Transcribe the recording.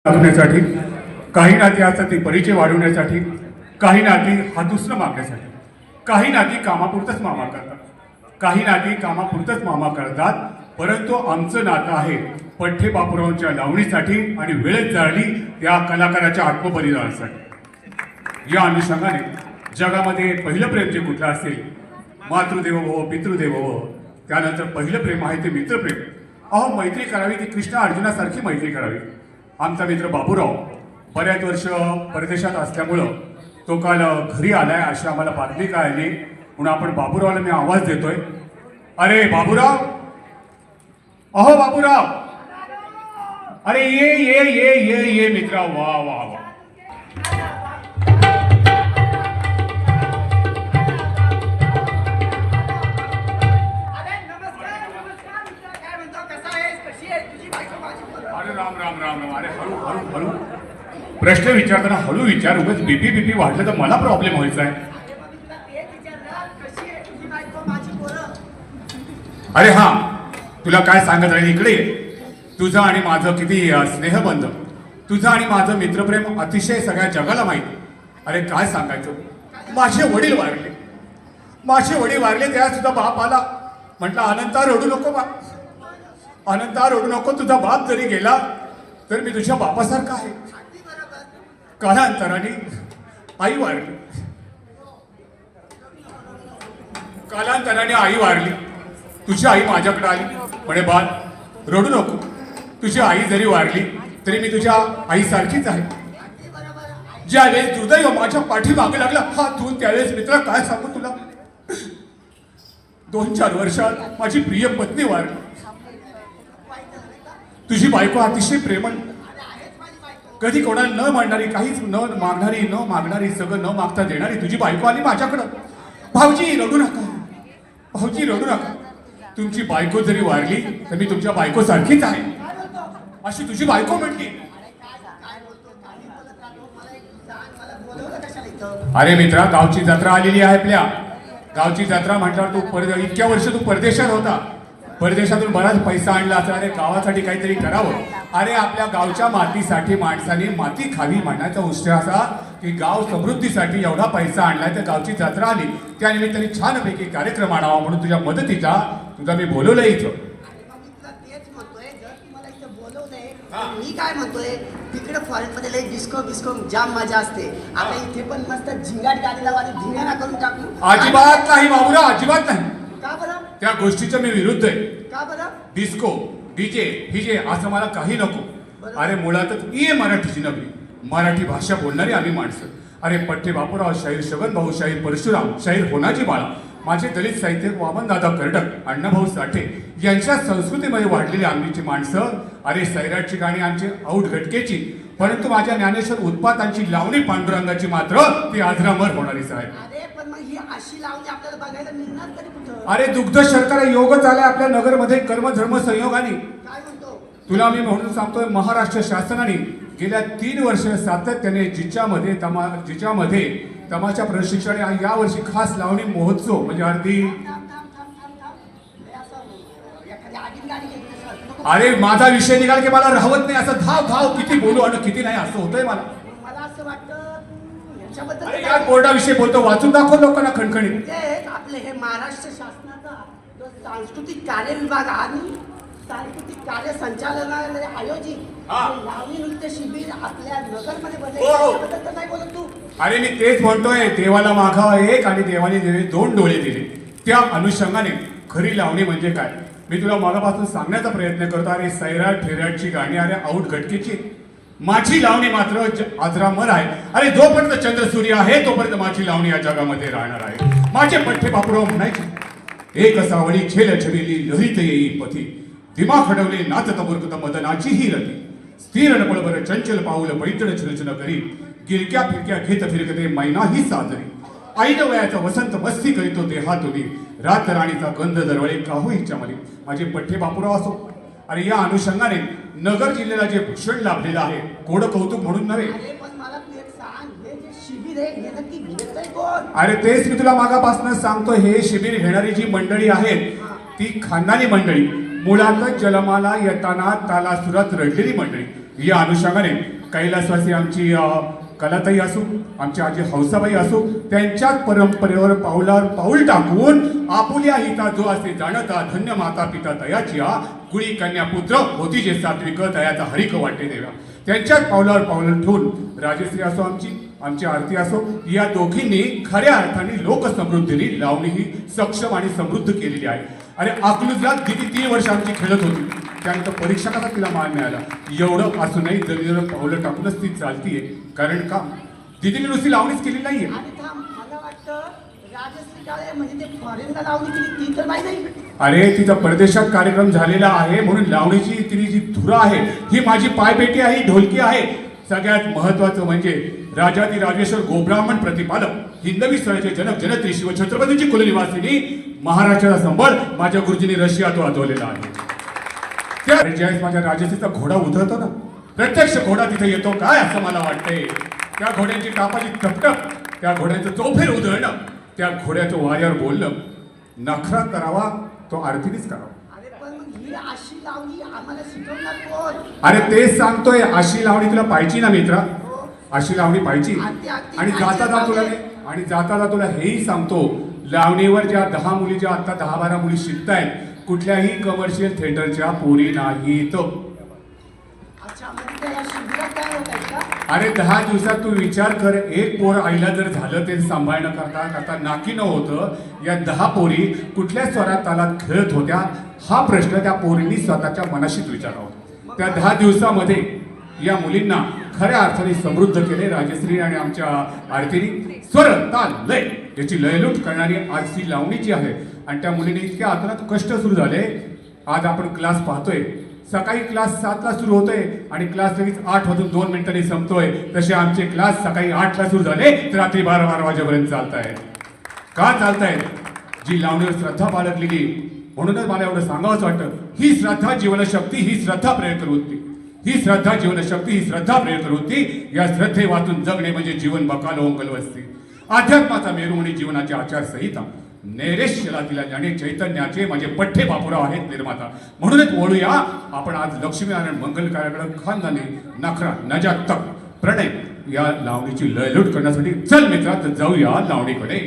दाखवण्यासाठी, काही नाती असतात ती परिचय वाढवण्यासाठी, काही नाती हातुसणं मागण्यासाठी, काही नाती कामापुरतच मामा करतात, काही नाती कामापुरतच मामा करतात. परंतु आमचं नातं आहे पठ्ठे बापूरावांच्या लावणीसाठी आणि वेळेत जाळली त्या कलाकाराच्या आत्मबलिदानासाठी. या अनुषंगाने जगामध्ये पहिलं प्रेम जे कुठलं असेल, मातृदेवो भव पितृदेवो भव, त्यानंतर पहिलं प्रेम आहे ते मित्रप्रेम. अहो, मैत्री करावी ती कृष्ण अर्जुनासारखी मैत्री करावी. आमचा मित्र बापूराव बऱ्याच वर्ष परदेशात असल्यामुळं तो काल घरी आलाय अशी आम्हाला बातमी कळाली. म्हणून आपण बापूरावला मी आवाज देतोय, अरे बाबूराव, अहो बाबूराव, अरे ये ये ये ये ये मित्रा, वा वा वा. अरे राम राम राम राम. अरे हळू हळू हळू प्रश्न विचारताना हळू विचार. उगाच बीपी बीपी वाढलं तर मला प्रॉब्लेम व्हायचा आहे. अरे हा, तुला काय सांगत राहील, इकडे तुझं आणि माझं किती स्नेहबंध, तुझं आणि माझं मित्रप्रेम अतिशय सगळ्या जगाला माहिती. अरे काय सांगायचं, माझे वडील वारले, माझे वडील वारले तेव्हा सुद्धा बाप आला. म्हटलं अनंता रडू नको बा, अनंता रडू नको, तुझा बाप जरी गेला तर मी तुझ्या बापासारखा आहे. कालांतराने आई वारली, कालांतराने आई वारली. तुझी आई माझ्याकडे आली, म्हणे बाल रडू नको, तुझी आई जरी वारली तरी मी तुझ्या आईसारखीच आहे. ज्यावेळेस दुर्दैव माझ्या पाठीमागे लागला हातून, त्यावेळेस मित्र काय सांगू तुला, 2-4 वर्षात माझी प्रिय पत्नी वारली. तुझी बायको अतिशय प्रेमळ, कधी कोणाला न मांडणारी, काहीच न मागणारी, सगळं न मागता देणारी तुझी बायको आली माझ्याकडं. भाऊजी रडू नका, भाऊजी रडू नका, तुमची बायको जरी वारली तर मी तुमच्या बायको सारखीच आहे, अशी तुझी बायको म्हटली. अरे मित्रा, गावची जत्रा आलेली आहे आपल्या. गावची जत्रा म्हटल्यावर तू इतक्या वर्ष तू परदेशात होता, परदेशातून बराच पैसा आणला असा. अरे गावासाठी काहीतरी करावं. अरे आपल्या गावच्या मातीसाठी माणसाने माती खावी म्हणायचा उद्देश असा की गाव समृद्धीसाठी एवढा पैसा आणलाय तर गावची जत्रा आली, त्यानिमित्ताने छानपैकी कार्यक्रम आणावा म्हणून तुझ्या मदतीचा तुझा मी बोलवलं इथं. मी काय म्हणतोय, तिकडे फॉरेन मध्ये लई डिस्को बिस्को जाम मजा असते. आता इथे पण मस्त झिंगाट गाडीला वाली धिंगाणा करून टाकू. अजिबात नाही बाबूराव, अजिबात नाही. का बरं? त्या गोष्टीचं मी विरुद्ध आहे. का बरं? डिस्को डीजे हिजे असं मला काही नको. अरे मुळातच ये मराठीची नगरी, मराठी भाषा बोलणारी आम्ही माणसं. अरे पठ्ठे बापूराव, शाहीर शगन भाऊ, शाहीर परशुराम, शाहीर होनाजी बाळा, माझे दलित साहित्यिक वामनदादा कर्डक, अण्णाभाऊ साठे यांच्या संस्कृतीमध्ये वाढलेली आमची माणसं. अरे सैराटची गाणी आमची औट घटकेची, परंतु माझ्या ज्ञानेश्वर उत्पातांची लावणी पांडुरंगाची मात्र ती आजरामर होणारीच आहे. अरे पण मग ही अशी लावणी आपल्याला बघायला मिळणार तरी कुठं? अरे दुग्ध शर्करा योगच आलाय आपल्या नगरमध्ये कर्मधर्म संयोगाने. काय म्हणतो तुला मी म्हणून सांगतोय, महाराष्ट्र शासनाने गेल्या 3 वर्ष सातत्याने जिच्यामध्ये तमाशा प्रशिक्षण, या वर्षी खास लावणी महोत्सव म्हणजे अगदी. अरे माझा विषय निघाला की मला राहत नाही, असं धाव धाव किती बोलू आणि किती नाही असं होतंय मला. मला असं वाटतं अरे या बोर्डाविषयी बोलतो, वाचून दाखव लोकांना खणखणीत. म्हणजे आपले हे महाराष्ट्र शासनाचा जो सांस्कृतिक कार्य विभाग आणि सांस्कृतिक कार्य संचालनालय आयोजित लावणी नृत्य शिबिर आपल्या नगरमध्ये बसले, तर काय बोलत तू? अरे मी तेच म्हणतोय, देवाला मागावा एक आणि देवाने देवे 2 डोळे दिले. त्या अनुषंगाने खरी लावणी म्हणजे काय मी तुला मागापासून सांगण्याचा प्रयत्न करतो. अरे सैराट फेराटची गाणी, अरे औट घटकेची, माझी लावणी मात्र आजरामर आहे. अरे जोपर्यंत चंद्र सूर्य आहे तोपर्यंत माझी लावणी या जगामध्ये राहणार आहे. माझे पठ्ठे बापूराव म्हणायचे, एक सावळी छेल छबिली लहरीत येई पथी, दिमा खडवले नाचत मुरकत मदनाची ही रती, स्थिर नपळबर चंचल पाऊल पैठण छलछन करी, गिरक्या फिरक्या घेत फिरकते मैना ही साजरी, आईन वयाचा वसंत मस्ती करीतो देहातुनी, रात राणीचा गंध दरवळे काहू इच्छा मली. माझे पठ्ठे बापूराव असो. अरे या अनुषंगाने नगर जिल्ह्याला जे भूषण लाभलेलं आहे, कोड कौतुक म्हणून नव्हे. अरे तेच मी तुला मागापासून सांगतो, हे शिबिर घेणारी जी मंडळी आहेत ती खानदानी मंडळी, मुळातच जलमाला येताना तालासुरात रडलेली मंडळी. या अनुषंगाने कैलासवासी आमची कलाताई असो, आमची आजी हौसाबाई असो, त्यांच्याच परंपरेवर पाऊलावर पाऊल टाकून आपुल्या हिता जो असे जाणता धन्य माता पिता तयाची कुळी कन्या पुत्र होती जे सात्विक तयाचा हरिक वाटे देवा. त्यांच्याच पावलावर पाऊल ठेवून राजश्री असो आमची आरती असो, या दोघींनी खऱ्या अर्थाने लोकसमृद्धीने लावणी ही सक्षम आणि समृद्ध केलेली आहे. अरे अकलूजला किती 3 वर्ष आमची खेळत होती, त्यानंतर परीक्षकाचा तिला मान मिळाला. एवढं असूनही जमिनीवर पावलं टाकूनच ती चालतीये. कारण का दिदीने नुसती लावणीच केली नाहीये. आणि थांब, मला वाटतं राजश्री काळे म्हणजे ते फॉरेनला लावणी केली ती तर माहिती नाही. अरे तिचा परदेशात कार्यक्रम झालेला आहे म्हणून लावणीची तिने जी धुरा आहे ही माझी पायपेटी आहे, ढोलकी आहे. सगळ्यात महत्वाचं म्हणजे राजाधिराजेश्वर गोब्राह्मण प्रतिपालक हिंदवी स्थळाचे जनक जनत्री शिव छत्रपतीची कुलनिवासिनी महाराष्ट्राचा संबळ माझ्या गुरुजींनी रशियात वाजवलेला आहे. त्या ज्यावेळेस माझ्या राजश्रीचा घोडा उतरतो ना, प्रत्यक्ष घोडा तिथे येतो काय असं मला वाटतंय. त्या घोड्यांची टापाची टपटप, त्या घोड्यांचं चौफेर उधळणं, त्या घोड्याचं वाऱ्यावर बोलणं, नखरा करावा तो आरतीनेच करावा. अरे पण मग ही अशी लावणी आम्हाला शिकवणार कोण? अरे तेच सांगतोय, अशी लावणी तुला पाहिजे ना मित्रा, अशी लावणी पाहिजे. आणि जाता तुला हेही सांगतो, लावणीवर ज्या 10 मुली ज्या आता 10-12 मुली शिकतायत कुठल्याही कमर्शियल थिएटरच्या पोरी नाहीत. अच्छा, म्हणजे त्या या शिबिरात काय होत आहे का? अरे 10 दिवसात तू विचार कर, एक पोर आईला जर झालं ते सांभाळणं करता नाकी न होतं, या 10 पोरी कुठल्या स्वरात तालात खेळत होत्या हा प्रश्न त्या पोरींनी स्वतःच्या मनाशीच विचारावा. त्या 10 दिवसामध्ये या मुलींना खऱ्या अर्थाने समृद्ध केले राजश्री आणि आमच्या आरतीने. स्वर ताल लय याची लयलूट करणारी आज ही लावणी जी आहे. आणि त्या मुलीने इतक्या आतुरात कष्ट सुरू झाले. आज आपण क्लास पाहतोय, सकाळी क्लास 7ला सुरू होतोय आणि क्लास लगेच 8 वाजून 2 मिनिटांनी संपतोय. तसे आमचे क्लास सकाळी 8ला सुरू झाले तर रात्री 12 वाजेपर्यंत चालतायत. का चालतायत? जी लावणीवर श्रद्धा बाळगलेली, म्हणूनच मला एवढं सांगावंच वाटतं, ही श्रद्धा जीवनशक्ती, ही श्रद्धा प्रेरक होती, ही श्रद्धा जीवनशक्ती, ही श्रद्धा प्रेरक होती. या श्रद्धे वाचून जगणे म्हणजे जीवन बकाल ओंकल वसते. अध्यात्माचा मेरू म्हणजे जीवनाची आचारसंहिता. नैरेश्यला तिला जाणे चैतन्याचे माझे पठ्ठे बापुराव आहेत निर्माता. म्हणूनच वळूया आपण आज लक्ष्मीनारायण मंगल कार्याकडे खानदानी नखरा नजात तक प्रणय या लावणीची लयलूट करण्यासाठी. चल मित्रा, तर जाऊया लावणीकडे.